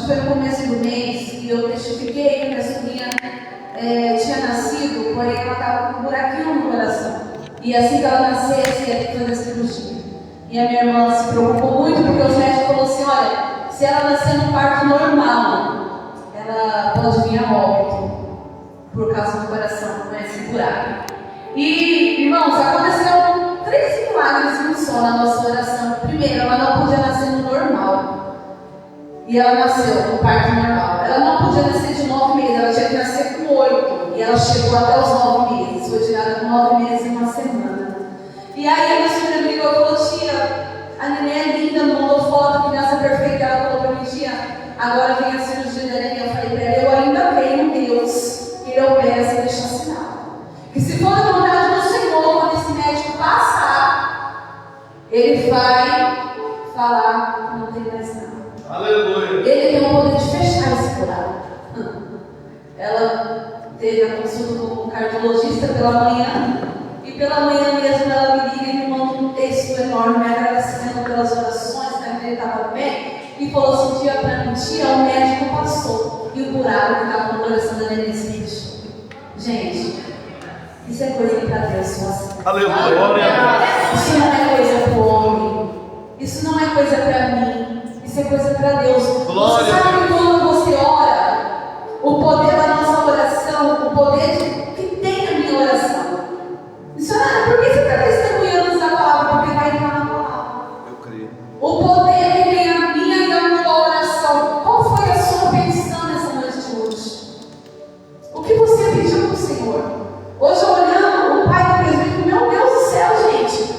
que foi no começo do mês, e eu testifiquei que minha sobrinha tinha nascido, porém ela estava com um buraquinho no coração. E assim que ela nascesse, ia fazer a cirurgia. E a minha irmã se preocupou muito, porque os médicos falaram assim: olha, se ela nascer num parto normal, ela pode vir a óbito, por causa do coração, né, esse buraco. E, irmãos, aconteceram 3 milagres em um só na nossa oração. Primeiro, ela não podia nascer no normal. E ela nasceu no parto normal. Ela não podia nascer de 9 meses, ela tinha que nascer com 8. E ela chegou até os 9 meses. Foi tirada com 9 meses e 1 semana. E aí a minha sobrinha me ligou e falou: tia, a neném é linda, mandou foto, criança perfeita. Ela falou para mim: tia, agora vem a cirurgia da neném. Eu falei para ela: eu ainda creio em Deus, que Ele opera sem deixar sinal. Que se for a vontade do Senhor, quando esse médico passar, Ele vai falar que não tem mais nada. Aleluia. Ele tem o poder de fechar esse buraco. Ela teve a consulta com um cardiologista pela manhã, e pela manhã mesmo ela me liga e me manda um texto enorme me agradecendo pelas orações, que ele estava bem, e falou assim: tia, para mim, tia, o médico passou e o buraco que estava no coração da neném se fechou. Gente, isso é coisa para Deus só assim. Aleluia. Isso não é coisa para o homem, isso não é coisa para mim. Isso é coisa para Deus. Glória. Você sabe que quando você ora, o poder da nossa oração, o poder que tem a minha oração. Missionário, por que você está testemunhando essa palavra? Porque vai estar na palavra. Eu creio. O poder que tem a minha e a tua oração. Qual foi a sua petição nessa noite de hoje? O que você pediu para o Senhor? Hoje, olhando o pai do presbítero, meu Deus do céu, gente.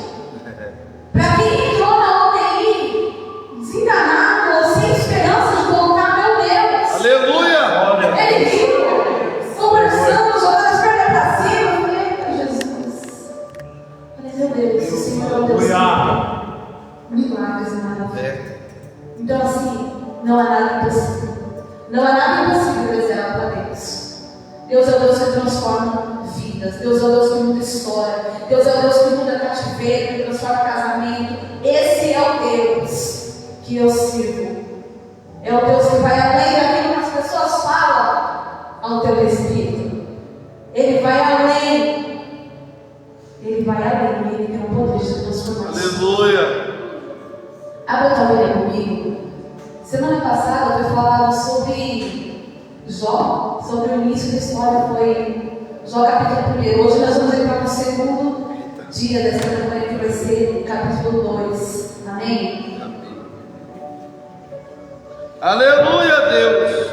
Para quem entrou na UTI, desenganado ou sem esperança de voltar, meu Deus. Aleluia. Ele viu, conversando, jogando as pernas para cima. Eu falei: eita, Jesus. Falei: meu Deus, o Senhor é o Deus. Milagres e maravilhas. Então, assim, não há nada impossível. Não há nada impossível reservado para Deus. Deus é o Deus que transforma vidas. Deus é o Deus que muda história. Deus é o Deus que muda cativeiro, que transforma casamento. Esse é o Deus que eu sirvo. É o Deus que vai além daquilo que as pessoas falam ao teu respeito. Ele vai além. Ele vai além. Ele tem o poder de transformação. Aleluia. Abra a tua Bíblia comigo. Semana passada foi falado sobre Jó, sobre o início da história. Foi Jó capítulo 1. Hoje nós vamos entrar no segundo dia dessa campanha, que vai ser o capítulo 2. Amém? Aleluia, Deus.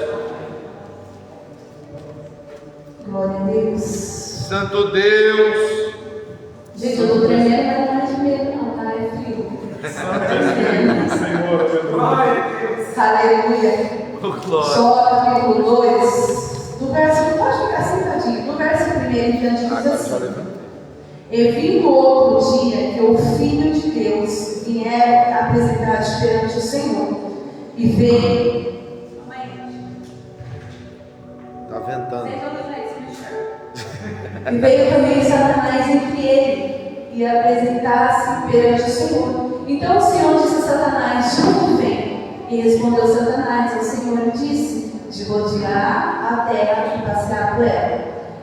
Glória a Deus. Santo Deus. Gente, eu estou tremendo, mas não é de medo não, tá? É frio. Aleluia. Jó capítulo 2, do verso, pode ficar sentadinho, do verso 1 em diante, diz assim: e vindo outro dia que o Filho de Deus vier apresentar-te perante o Senhor, e veio. Está ventando. E veio também Satanás entre ele, e apresentar-se perante o Senhor. Então o Senhor disse a Satanás: de onde vem? E respondeu Satanás ao Senhor e disse: de rodear a terra e passear por ela.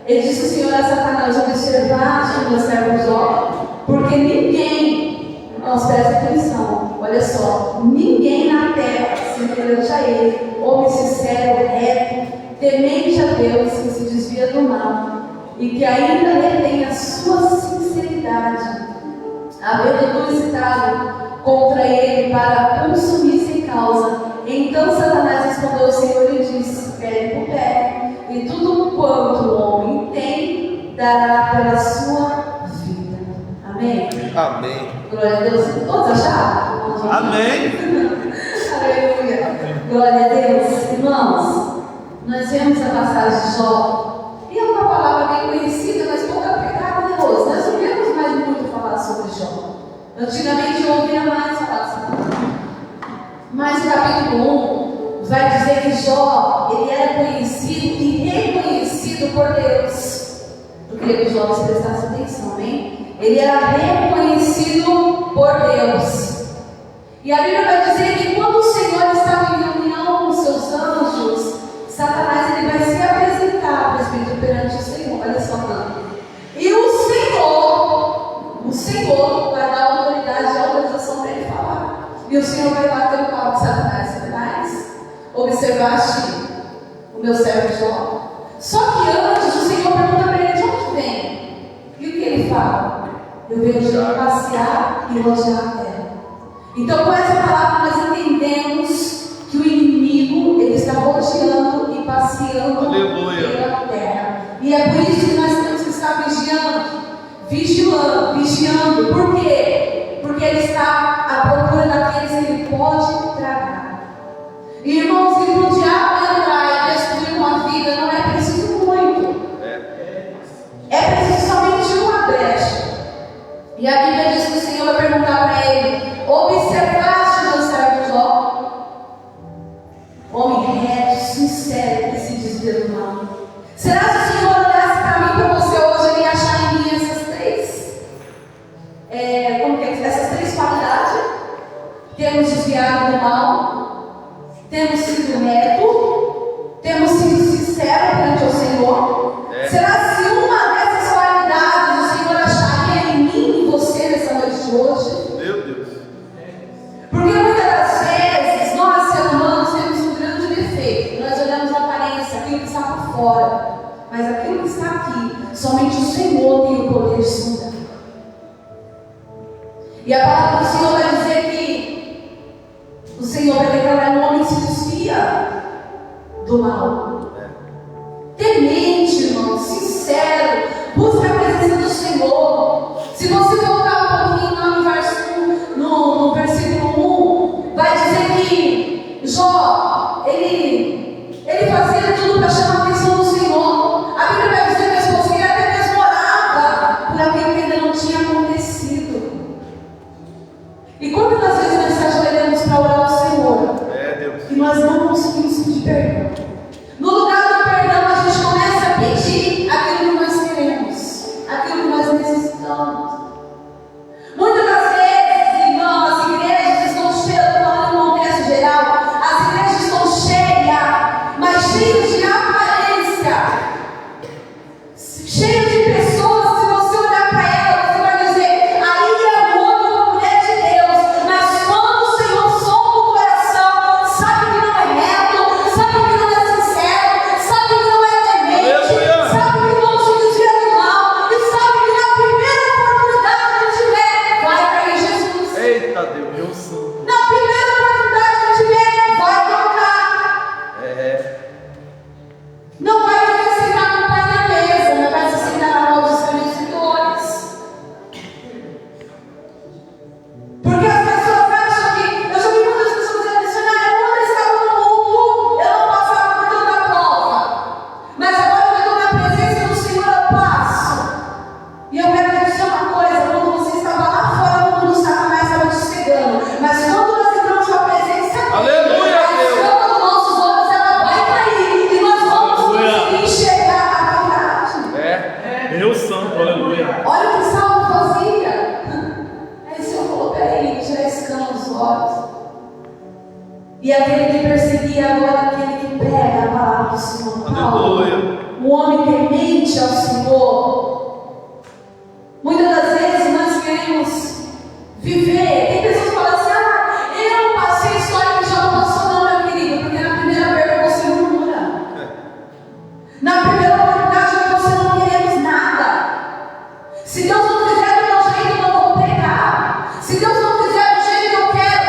Ele disse o Senhor a Satanás: observaste o meu servo Jó, porque ninguém, nós presta atenção, olha só, ninguém na terra semelhante a ele, homem sincero, reto, temente a Deus, que se desvia do mal, e que ainda retém a sua sinceridade, havendo tu incitado contra ele para consumir sem causa. Então Satanás respondeu ao Senhor e disse: pé por pé, e tudo quanto o homem tem, dará pela sua vida. Amém? Amém. Glória a Deus. Todos acharam? Amém. Aleluia. Glória a Deus. Irmãos, nós vemos a passagem de Jó, e é uma palavra bem conhecida, mas pouco aplicada hoje. Nós não vemos mais muito falar sobre Jó. Antigamente eu ouvia mais falar sobre Jó. Mas o capítulo 1 vai dizer que Jó, ele era conhecido e reconhecido por Deus. Eu queria que os jovens prestassem atenção, hein? Ele era reconhecido por Deus. E a Bíblia vai dizer que quando o Senhor estava em reunião com os seus anjos, Senhor vai bater o pau de Satanás. Observaste o meu servo Jó? Só que antes o Senhor pergunta para ele de onde vem. E o que ele fala? Eu venho de passear e rodear a terra. Então com essa palavra nós entendemos que o inimigo ele está rodeando e passeando pela terra. E é por isso que nós temos que estar vigiando. Por quê? Porque ele está à procura daqueles que ele pode tragar. E irmãos, se o diabo entrar e destruir uma vida, não é preciso muito. É preciso somente uma brecha. E a Bíblia diz que o Senhor vai perguntar para ele: observaste meu servo Jó? Homem reto, sincero, que se desvia do mal. Será que o Senhor olhasse para mim, para você hoje, ele ia achar em mim essas três qualidades? Temos desviado do mal, temos sido reto, temos sido sinceros perante o Senhor. Será que se uma dessas qualidades o Senhor acharia em mim e você nessa noite de hoje? Meu Deus. Porque muitas das vezes nós, seres humanos, temos um grande defeito. Nós olhamos a aparência, aquilo que está por fora, mas aquilo que está aqui, somente o Senhor tem o poder de sondar. E a palavra do Senhor vai dizer que o Senhor vai declarar um homem que se desvia do mal. Temente, irmão, sincero, busca a presença do Senhor. Se você voltar um pouquinho lá no versículo 1, vai dizer que Jó, ele fazia tudo para chamar a atenção do Senhor. A Bíblia vai dizer que a esposa dele até mesmo orava por aquilo que ainda não tinha acontecido. E quantas vezes nós ajoelhamos para orar ao Senhor e nós não conseguimos pedir perdão? No lugar do perdão, a gente começa a pedir aquilo que nós queremos, aquilo que nós necessitamos. Muitas das vezes, irmãos, as igrejas estão cheias, falando no contexto geral, as igrejas estão cheias, mas cheias de aparência, cheias de pessoas. Se você olhar para elas, você vai dizer: aí é o homem ou a mulher de Deus. Mas quando o Senhor sonda o coração, sabe que não é reto, sabe que não é sincero, sabe que não é temente, sabe que não se desvia do mal, e sabe que na primeira oportunidade que tiver, vai para Jesus. Eita Deus, meu santo. Na primeira oportunidade que tiver, vai tocar. Não vai querer sentar com o pai na mesa, não vai se sentar na mão dos fornecedores. Porque as pessoas acham que, eu já vi muitas pessoas dizendo assim: quando eu estava no mundo, eu não passava por tanta prova, mas agora que eu estou na presença do Senhor, eu passo. E eu quero te dizer uma coisa: quando você estava lá fora no mundo, Satanás estava te cegando, mas quando nós entramos na presença Aleluia, a escama dos nossos olhos ela vai cair e nós vamos conseguir enxergar a verdade. Meu santo, aleluia. Olha o que Saulo fazia. Aí o Senhor falou: peraí, tirar a escama dos olhos. E aquele que perseguia agora, aquele que prega a palavra do Senhor. Paulo, Aleluia. um homem temente ao Senhor. Muitas das vezes nós queremos viver. Tem pessoas que falam assim: eu não passei a história que já não passou, não, meu querido, porque na primeira pergunta você murmura. Na primeira oportunidade você não queremos nada. Se Deus não fizer do meu jeito, eu não vou pregar. Se Deus não fizer do jeito que eu quero,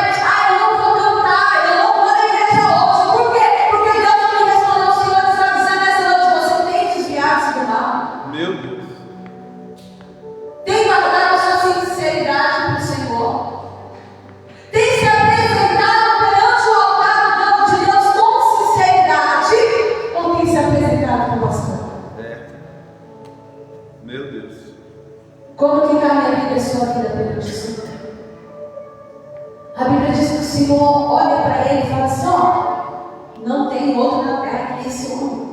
eu não vou cantar, eu não vou na igreja hoje. Por quê? Porque Deus não me respondeu. O Senhor está dizendo nessa noite: você tem desviado-se do mal. Meu Deus. Tem guardado a sua sinceridade para o Senhor. Tem se apresentado perante o altar de Deus com sinceridade, ou tem se apresentado com bastante? Meu Deus. Como que está a minha vida e a sua vida perante o Senhor? A Bíblia diz que o Senhor olha para ele e fala assim: não tem outro na terra que esse homem.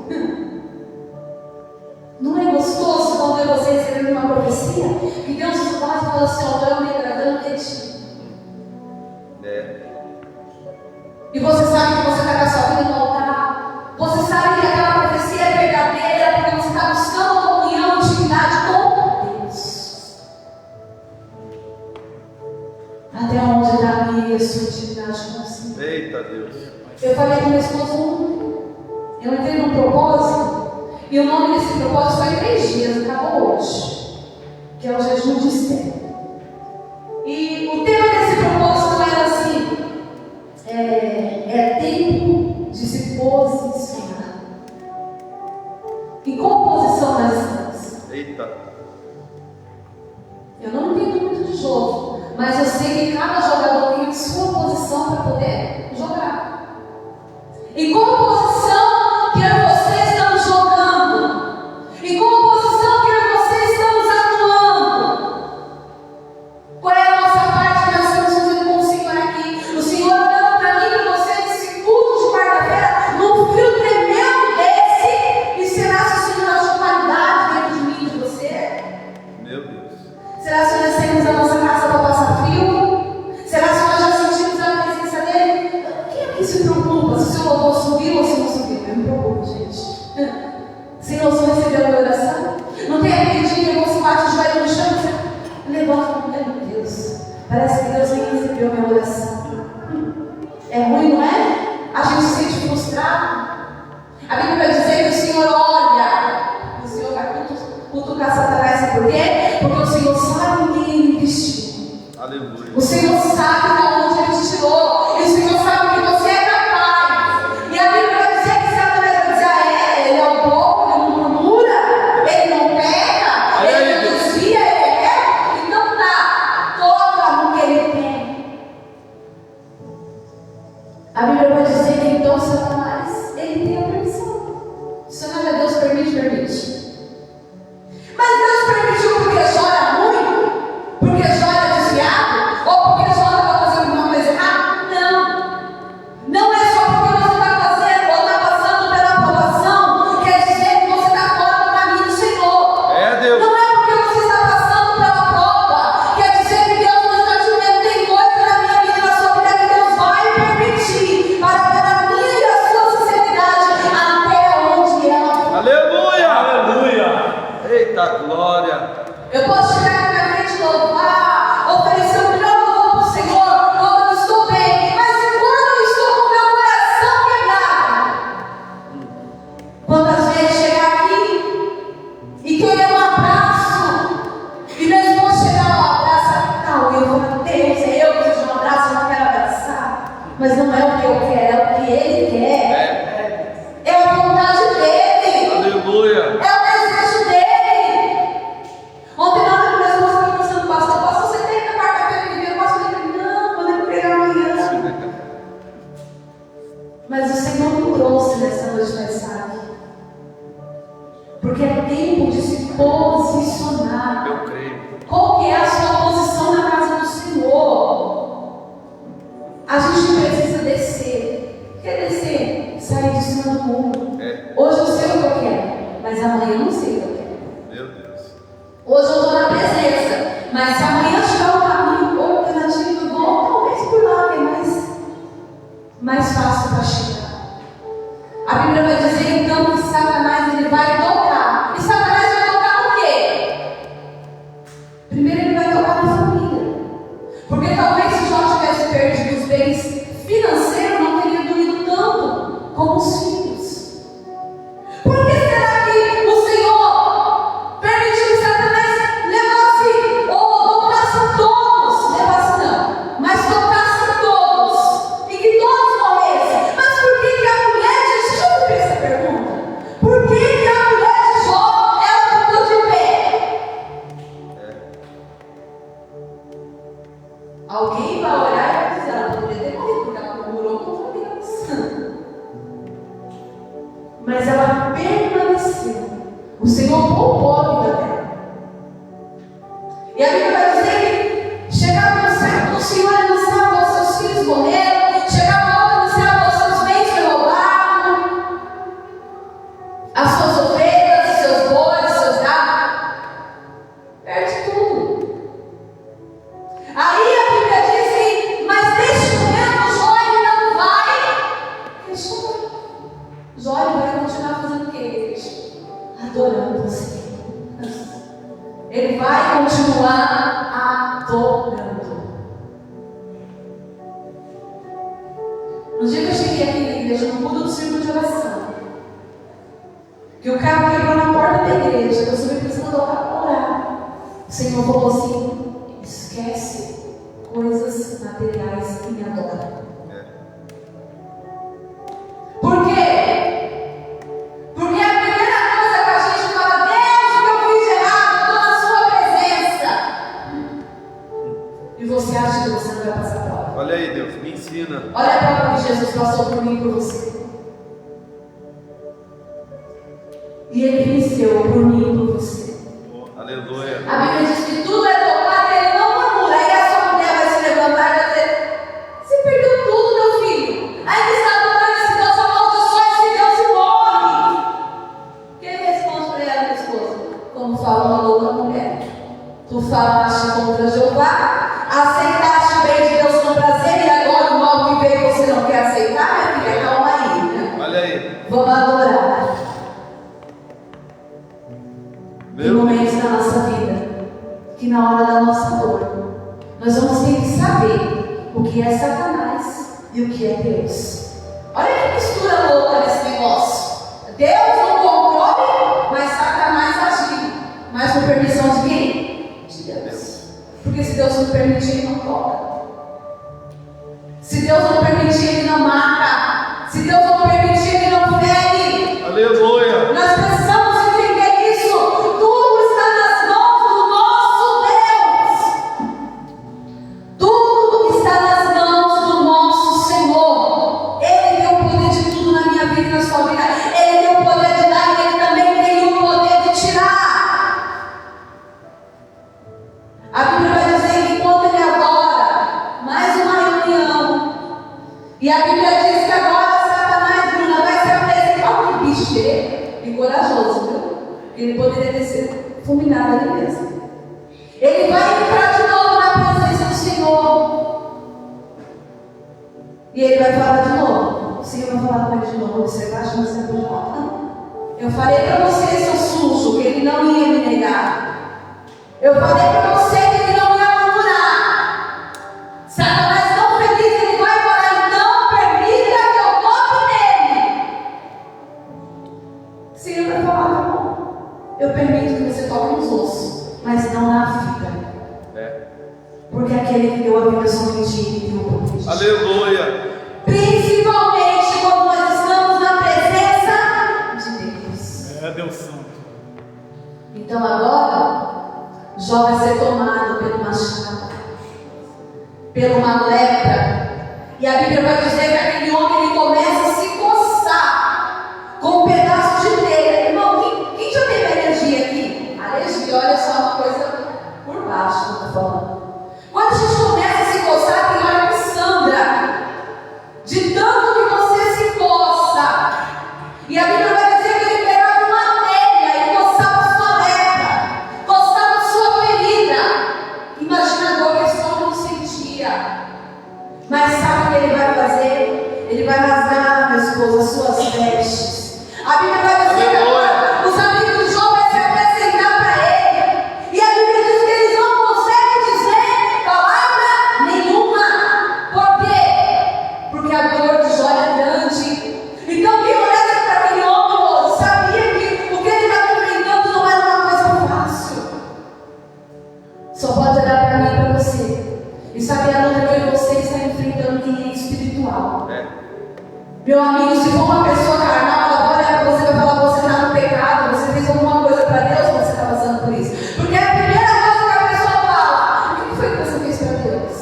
Não é gostoso quando você recebe uma profecia que Deus nos faz e fala assim: eu me agradando de ti. E você sabe que você está com a sua vida no altar. Você sabe que aquela profecia é verdadeira porque você está buscando comunhão, intimidade com Deus. Até onde irá a minha intimidade Eu falei com meu esposo, eu entrei num propósito, e o nome desse propósito foi 3 dias, acabou hoje, que é o jejum de Esther. E o tema desse propósito era assim, é tempo de se posicionar. Em qual posição nós estamos? Eita. Eu não entendo muito de jogo, mas eu sei que cada jogador tem a sua posição para poder jogar. Em qual posição que eu e você estamos jogando? Em qual posição que eu e você estamos atuando? Qual é a nossa parte que nós estamos fazendo com o Senhor aqui? O Senhor olhando para mim e para você nesse culto de quarta-feira, num frio tremendo desse, e será que o Senhor achou qualidade dentro de mim e de você? Meu Deus. Será que nós saímos da nossa casa para passar frio? Será que nós já sentimos a presença dele? Quem é que se preocupa se o seu louvor subiu ou se não subiu? Eu me preocupo, gente. Se não recebeu a minha oração? Não tem aquele dia que você bate o joelho no chão e você levanta, meu Deus, parece que Deus nem recebeu a minha oração. É ruim, não é? A gente se sente frustrado. A Bíblia vai dizer que o Senhor olha, o Senhor vai cutucar Satanás, sabe por quê? Porque o Senhor sabe quem ele investiu. Aleluia. O Senhor sabe de onde ele te tirou. E o Senhor sabe que você é capaz. E a Bíblia vai dizer que Satanás vai dizer, ele é o povo, ele não murmura, ele não peca, ele não desvia, ele é reto. Então tá, toca no que ele tem. A Bíblia vai dizer que então Satanás, ele tem a permissão. Se não é Deus permite. Mas Deus permitiu porque chora muito? Porque chora desviado? Ou porque chora para fazer alguma coisa errada? Não. Não é só porque você está fazendo ou está passando pela aprovação, quer dizer que você está fora do caminho do Senhor. É, Deus. Não é porque você está passando pela prova, quer dizer que Deus não está te vendo. Tem coisa na minha vida e na sua vida que Deus vai permitir para ver a minha e a sua sinceridade até onde ela vai. Aleluia. Aleluia. Eita glória. Eu posso chegar aqui na frente e louvar, oferecer o melhor louvor para o Senhor quando eu estou bem, mas e quando eu estou com o meu coração quebrado? Quantas vezes chegar aqui e querer um abraço, e meu esposo chegar lá, abraça tal, e eu falo, Deus, é eu que preciso de um abraço, eu não quero abraçar, mas não é o que eu quero, é o que Ele quer, é a vontade dEle, Aleluia. é o desejo dEle. Ontem na hora que nós estávamos conversando, pastor, você tem na quarta-feira que vem? Eu posso dizer, não, vou nem pregar amanhã. Mas o Senhor me trouxe nessa noite mensagem. Porque é tempo de se posicionar. Eu creio. Qual que é a sua posição na casa do Senhor? A gente precisa descer. Quer descer? Sair de cima do mundo. Hoje eu sei o que eu quero, mas amanhã eu não sei o que eu quero. Meu Deus. Hoje eu estou na presença, mas se amanhã tiver um caminho alternativo, eu vou talvez por lá, que é mais fácil para chegar. A Bíblia vai dizer então que Satanás ele vai tocar. E Satanás vai tocar no quê? Primeiro ele vai tocar na família. Porque talvez se Jó tivesse perdido os bens financeiros, não teria doído tanto como os filhos. Por que será que o Senhor permitiu que Satanás levasse ou tocasse todos? Levasse não, mas tocasse todos. E que todos morressem. Mas por que a mulher de Jó, deixa eu ver essa pergunta. Por que a mulher de Jó, ela ficou de pé? Alguém vai olhar e vai dizer, ela poderia ter morrido, porque ela murmurou contra Deus. Mas ela permaneceu. O Senhor poupou a vida dela. E a Bíblia vai dizer que chegava no céu, o Senhor anunciava aos seus filhos morreram, chegava a hora anunciava aos seus bens foi roubado, as suas ovelhas, os seus bois, os seus gados, perde tudo. Aí a Bíblia diz que, mas neste momento Jó ele não vai questionar. Jó ele vai continuar fazendo o que, igreja? Adorando o Senhor. Ele vai continuar adorando. No dia que eu cheguei aqui E o carro quebrou na porta da igreja. Eu subi precisando orar. O Senhor falou assim: esquece coisas materiais e me adora. Por quê? Porque a primeira coisa que a gente fala: Deus, o que eu fiz de errado? Estou na sua presença. E você acha que você não vai passar prova? Olha aí, Deus, me ensina. Olha a prova que Jesus passou por mim e por você. E Ele venceu por mim e por você. Aleluia. A Bíblia diz que tudo é tocado e Ele não murmura. Aí a sua mulher vai se levantar e vai dizer: você perdeu tudo, meu filho. Aí Ele está tocando esse Deus amaldiçoa, esse Deus e morre. O que Ele responde para ela, minha esposa? Como fala uma louca mulher: tu falaste contra Jeová, aceitaste bem de Deus com prazer, e agora o mal que veio você não quer aceitar? Minha filha, calma aí, né? Olha aí. Vamos adorar. Tem momentos na nossa vida que, na hora da nossa dor, nós vamos ter que saber o que é Satanás e o que é Deus. Olha que mistura louca nesse negócio. Deus no controle, mas Satanás agindo. Mas por permissão de quem? De Deus. Porque se Deus não permitir, Ele não toca. Se Deus não permitir, Ele não mata. Se Deus não permitir, Ele não fere. Aleluia. Nós precisamos entender isso. Tudo está nas mãos do nosso Deus. Tudo está nas mãos do nosso Senhor. Ele tem o poder de tudo na minha vida e na sua vida. Ele tem o poder de dar e Ele também tem o poder de tirar. A Bíblia vai dizer que quando Ele adora, mais uma reunião. E a Bíblia diz que agora Satanás, Bruna, vai se apresentar. Olha que bicho e corajoso, viu? Ele poderia ter sido fulminado ali mesmo. Ele vai entrar de novo na presença do Senhor. E ele vai falar de novo. O Senhor vai falar com ele de novo. Você vai achar que você pode falar? Eu falei para você, seu sujo, que ele não ia me negar. Eu falei para você que ele não ia murmurar. Satanás tão feliz, ele vai falar: não permita que eu toque nele. O Senhor vai falar: tá bom, eu permito que você toque nos ossos, mas não na vida. Porque aquele que deu a vida somente Ele deu o poder. Aleluia. Principalmente quando nós estamos na presença de Deus. É, Deus Santo. Então agora, Jó vai ser tomado pelo machado, pela uma lepra. E a Bíblia vai dizer que aquele homem ele começa a se coçar com um pedaço de telha. Irmão, quem já teve alergia aqui? Alergia, olha só uma coisa por baixo que eu estou falando. Quando a gente começa a se coçar, tem hora que sangra. De tanto que você se coça. E a Bíblia vai dizer que ele pegava uma telha e coçava a sua lepra, coçava a sua ferida. Imagina a dor que esse homem não sentia. Mas sabe o que ele vai fazer? Ele vai rasgar, minha esposa, as suas vestes. A Bíblia vai dizer que agora os amigos de Jó vão se apresentar para ele. E a Bíblia diz que eles não conseguem dizer palavra nenhuma. Por quê? Porque a dor de Jó é grande. Então quem olhasse para aquele homem sabia que o que ele estava enfrentando não era uma coisa fácil. Só pode olhar para mim e para você e saber a luta que você está enfrentando, que é espiritual. Meu amigo, se for uma pessoa carnal, ela vai olhar para você e vai falar: você está no pecado, você fez alguma coisa para Deus, você está passando por isso. Porque é a primeira coisa que a pessoa fala: o que foi que você fez para Deus?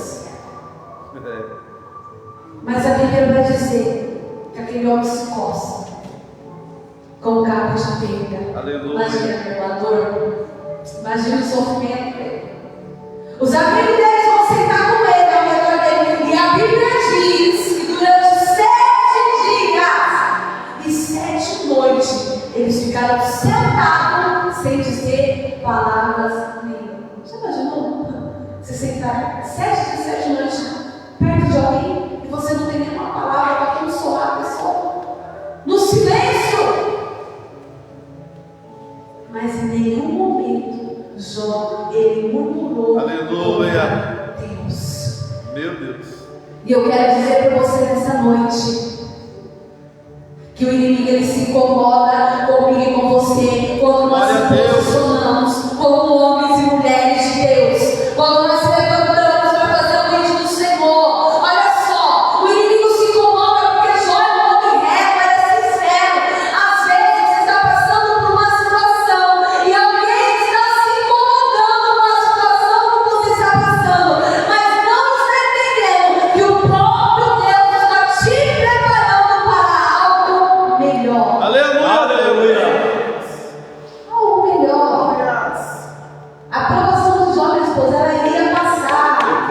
Mas a Bíblia vai dizer que aquele homem se coça com o cabo de telha. Aleluia. Imagina a dor, imagina o sofrimento dele. Os amigos deles vão sentar com ele ao redor dele. E a Bíblia diz que durante 7 dias e 7 noites eles ficaram sentados sem dizer palavras nenhuma. Já imaginou? Você sentar 7 dias e 7 noites perto de alguém e você não tem nenhuma palavra para consolar a pessoa. No silêncio. Mas em nenhum momento Jó, ele murmurou. Aleluia. Deus. Meu Deus. E eu quero dizer para você nessa noite que o inimigo ele se incomoda comigo e com você. quando nós Glória a nos Deus. posicionamos como homens e mulheres de Deus, quando nós levantamos para fazer o vídeo do Senhor. Olha só, o inimigo se incomoda porque Jó é um homem reto, ele é sincero. Às vezes você está passando por uma situação e alguém está se incomodando com a situação que você está passando, mas não está entendendo que o próprio Deus está te preparando para algo melhor. Aleluia. Algo melhor. A provação de Jó, minha esposa, ela iria passar.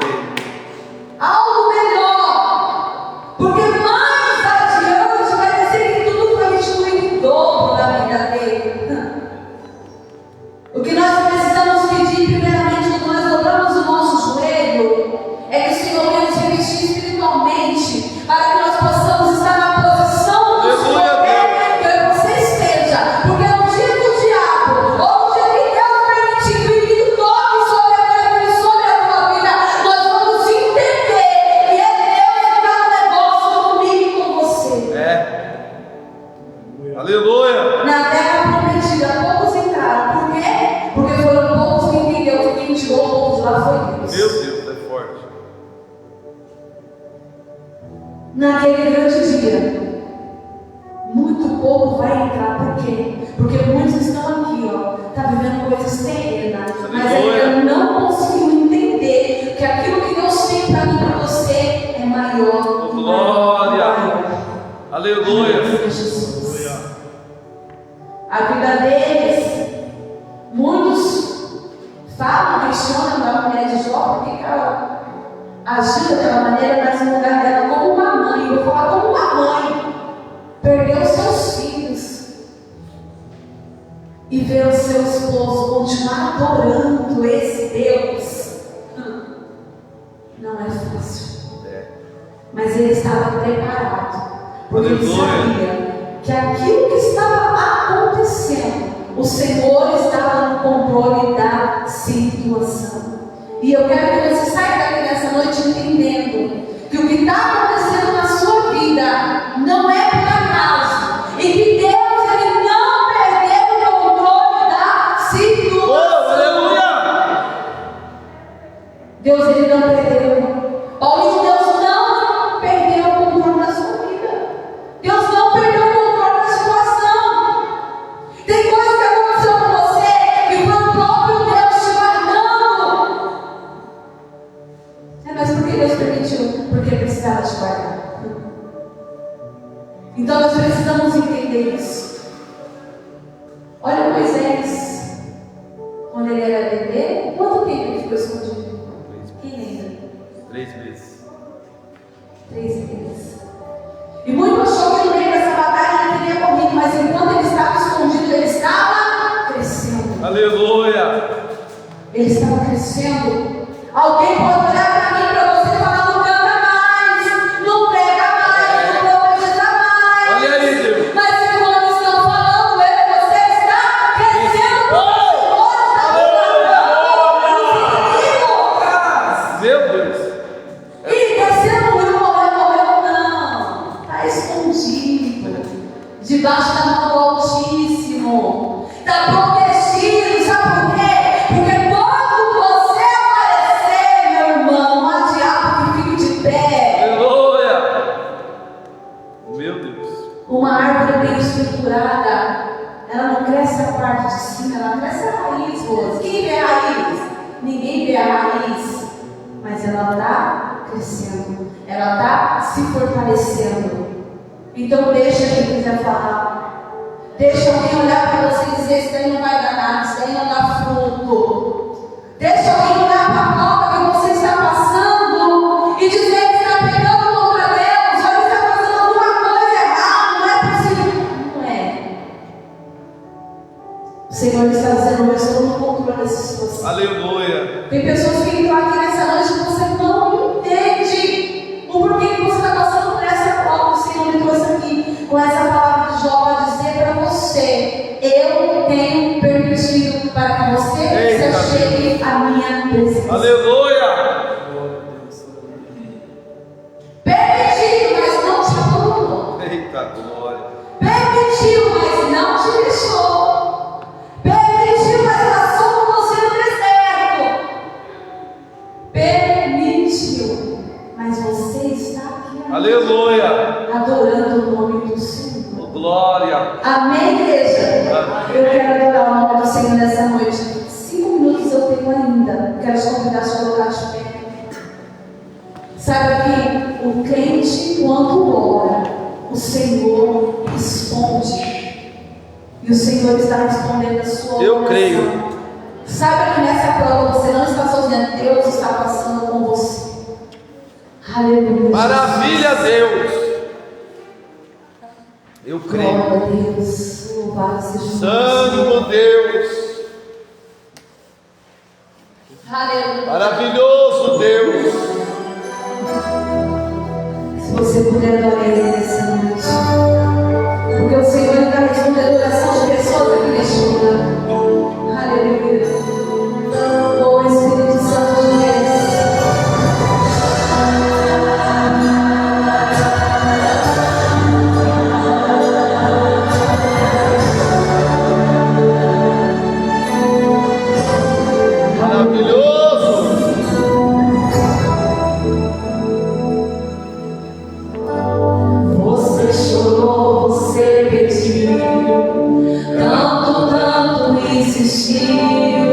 Algo melhor. Porque mais adiante vai dizer que tudo foi restituído em dobro na vida dele. O que nós precisamos pedir, primeiramente, quando nós dobramos o nosso joelho, é que o Senhor venha nos revestir espiritualmente, para que nós possamos estar na posição do Senhor quer que você esteja. Porque no dia que o diabo, ou no dia que Deus permitir que o inimigo toque sobre a minha vida e sobre a tua vida, nós vamos entender que é Deus que dá um negócio comigo e com você. Aleluia. Na terra prometida, poucos entraram. Por quê? Porque foram poucos que entenderam que quem tirou o povo de lá foi Deus. Meu Deus, é forte. Naquele grande dia, muito pouco vai entrar. Por quê? Porque muitos estão aqui, está vivendo coisas terrenas, mas ainda não conseguiu entender que aquilo que Deus tem para mim e para você é maior. Glória. Aleluia. Jesus. A vida deles, muitos falam, questionam da mulher de Jó, porque ela agiu daquela maneira, mas no lugar dela, como uma mãe, eu vou falar como uma mãe, perdeu seus filhos e ver o seu esposo continuar adorando esse Deus. Não é fácil, mas ele estava preparado, porque ele sabia que aquilo que estava acontecendo, o Senhor estava no controle da situação. E eu quero que você saia daqui nessa noite entendendo que o que está acontecendo na sua vida não é por acaso, e que Deus ele não perdeu o controle da situação. Aleluia. Deus ele não perdeu. Paulinho, Deus não perdeu o controle da sua vida. Deus não perdeu o controle da situação. Tem coisa que aconteceu com você que foi o próprio Deus te guardando. Mas por que Deus permitiu? Porque precisava te guardar. Então nós precisamos entender isso. Olha Moisés, quando ele era bebê, quanto tempo ele ficou escondido? Quem lembra? 3 meses. 3 meses. E muito achou que no meio dessa batalha ele teria morrido, mas enquanto ele estava escondido, ele estava crescendo. Aleluia. Ele estava crescendo. Alguém pode olhar para mim, para você e falar: não canta mais, não prega mais, não profetiza mais. Olha aí, Deus. Mas enquanto estão falando, eu e você está crescendo. Meu Deus. E você não morreu, não. Está escondido, debaixo da mão do Altíssimo. Está protegido, sabe por quê? Porque quando você aparecer, meu irmão, não há diabo que fique de pé. Aleluia. Meu Deus. Uma árvore bem estruturada, ela não cresce a parte de cima, ela cresce a raiz, moço. Quem vê a raiz? Ninguém vê a raiz. Mas ela está crescendo, ela está se fortalecendo. Então deixa quem quiser falar. Deixa alguém olhar para você e dizer: isso daí não vai dar nada, isso daí não dá fruto. Deixa alguém olhar para a prova que você está passando e dizer que está pegando contra Deus, ou que está fazendo alguma coisa errada, não é possível. Não é. O Senhor está dizendo: eu estou no controle dessa situação. Aleluia. Tem pessoas que entram aqui nessa noite que você não entende o porquê que você está passando por essa prova. O Senhor me trouxe aqui com essa palavra de Jó para dizer para você: eu tenho permitido para que você se chegue à minha presença. Aleluia. Permitido, mas não te abandonou. Eita glória. Permitiu, mas não te deixou. Glória. Amém, igreja? Eu quero adorar o nome do Senhor nessa noite. 5 minutos eu tenho ainda. Quero te convidar a te colocar de pé. Sabe que o crente, quando ora, o Senhor responde. E o Senhor está respondendo a sua oração. Eu creio. Sabe que nessa prova você não está sozinho, Deus está passando com você. Aleluia. Maravilha, Deus. Eu creio. Glória a Deus. Louvado seja o Santo Deus. Aleluia. Maravilhoso Deus. Se você puder adorar Ele nessa noite, porque o Senhor está respondendo a oração de pessoas aqui neste lugar. Aleluia. Oh Espírito Santo de Deus. Você chorou, você pediu, tanto insistiu.